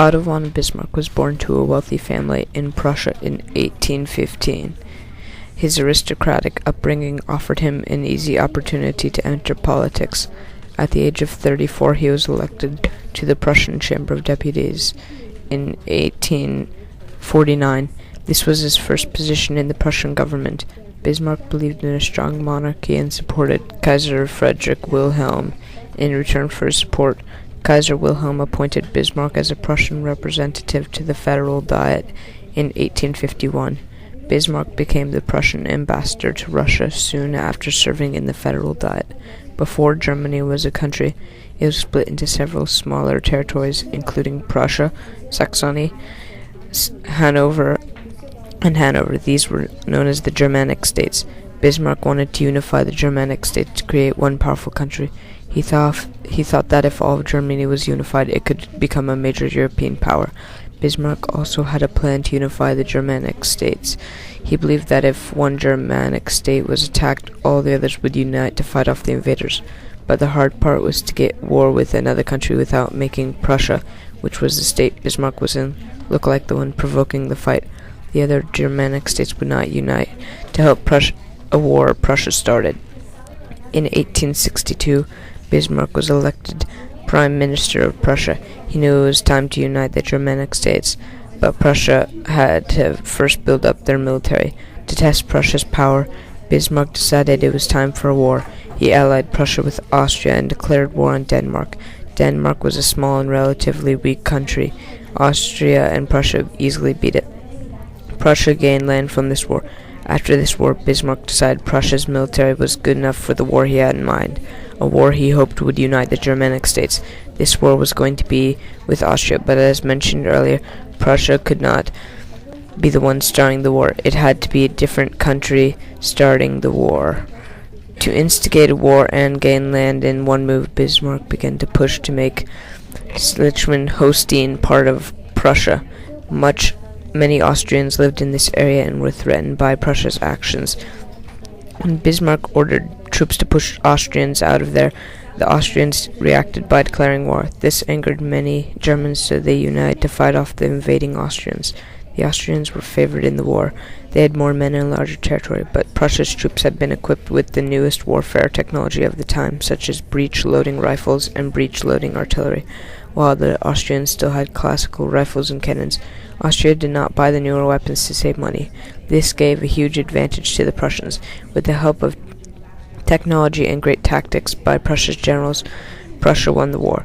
Otto von Bismarck was born to a wealthy family in Prussia in 1815. His aristocratic upbringing offered him an easy opportunity to enter politics. At the age of 34, he was elected to the Prussian Chamber of Deputies in 1849. This was his first position in the Prussian government. Bismarck believed in a strong monarchy and supported Kaiser Friedrich Wilhelm. In return for his support, Kaiser Wilhelm appointed Bismarck as a Prussian representative to the Federal Diet in 1851. Bismarck became the Prussian ambassador to Russia soon after serving in the Federal Diet. Before Germany was a country, it was split into several smaller territories, including Prussia, Saxony, Hanover, and Hanover. These were known as the Germanic states. Bismarck wanted to unify the Germanic states to create one powerful country. He thought that if all of Germany was unified, it could become a major European power. Bismarck also had a plan to unify the Germanic states. He believed that if one Germanic state was attacked, all the others would unite to fight off the invaders. But the hard part was to get war with another country without making Prussia, which was the state Bismarck was in, look like the one provoking the fight. The other Germanic states would not unite to help a war Prussia started. In 1862, Bismarck was elected Prime Minister of Prussia. He knew it was time to unite the Germanic states, but Prussia had to first build up their military. To test Prussia's power, Bismarck decided it was time for a war. He allied Prussia with Austria and declared war on Denmark. Denmark was a small and relatively weak country. Austria and Prussia easily beat it. Prussia gained land from this war. After this war, Bismarck decided Prussia's military was good enough for the war he had in mind, a war he hoped would unite the Germanic states. This war was going to be with Austria, but as mentioned earlier, Prussia could not be the one starting the war. It had to be a different country starting the war. To instigate a war and gain land in one move, Bismarck began to push to make Schleswig-Holstein part of Prussia. Many Austrians lived in this area and were threatened by Prussia's actions. When Bismarck ordered troops to push Austrians out of there, the Austrians reacted by declaring war. This angered many Germans, so they united to fight off the invading Austrians. The Austrians were favored in the war. They had more men and larger territory, but Prussia's troops had been equipped with the newest warfare technology of the time, such as breech-loading rifles and breech-loading artillery, while the Austrians still had classical rifles and cannons. Austria did not buy the newer weapons to save money. This gave a huge advantage to the Prussians. With the help of technology and great tactics by Prussia's generals, Prussia won the war.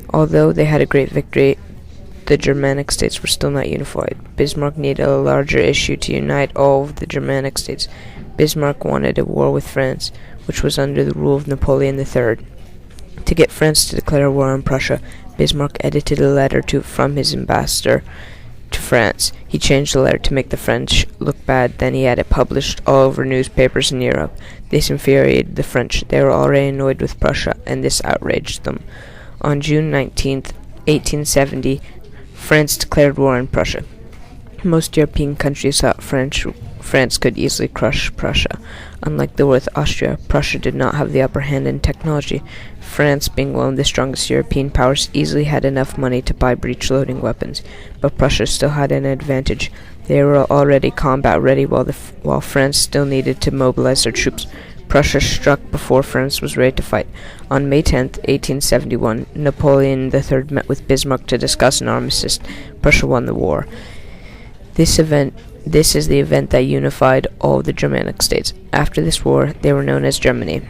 Although they had a great victory, the Germanic states were still not unified. Bismarck needed a larger issue to unite all of the Germanic states. Bismarck wanted a war with France, which was under the rule of Napoleon III. To get France to declare war on Prussia, Bismarck edited a letter from his ambassador to France. He changed the letter to make the French look bad, then he had it published all over newspapers in Europe. This infuriated the French. They were already annoyed with Prussia, and this outraged them. On June 19th, 1870, France declared war on Prussia. Most European countries thought France could easily crush Prussia. Unlike the war with Austria, Prussia did not have the upper hand in technology. France, being one of the strongest European powers, easily had enough money to buy breech-loading weapons, but Prussia still had an advantage. They were already combat-ready while France still needed to mobilize their troops. Prussia struck before France was ready to fight. On May 10th, 1871, Napoleon III met with Bismarck to discuss an armistice. Prussia won the war. This is the event that unified all of the Germanic states. After this war, they were known as Germany.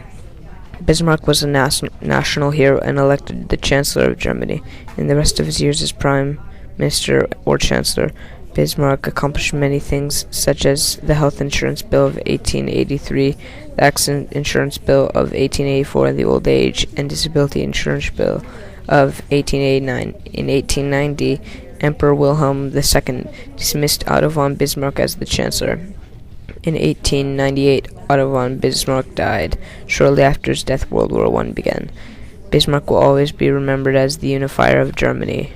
Bismarck was a national hero and elected the Chancellor of Germany. In the rest of his years as Prime Minister or Chancellor, Bismarck accomplished many things, such as the Health Insurance Bill of 1883, the Accident Insurance Bill of 1884, and the Old Age and Disability Insurance Bill of 1889. In 1890, Emperor Wilhelm II dismissed Otto von Bismarck as the Chancellor. In 1898, Otto von Bismarck died. Shortly after his death, World War I began. Bismarck will always be remembered as the unifier of Germany.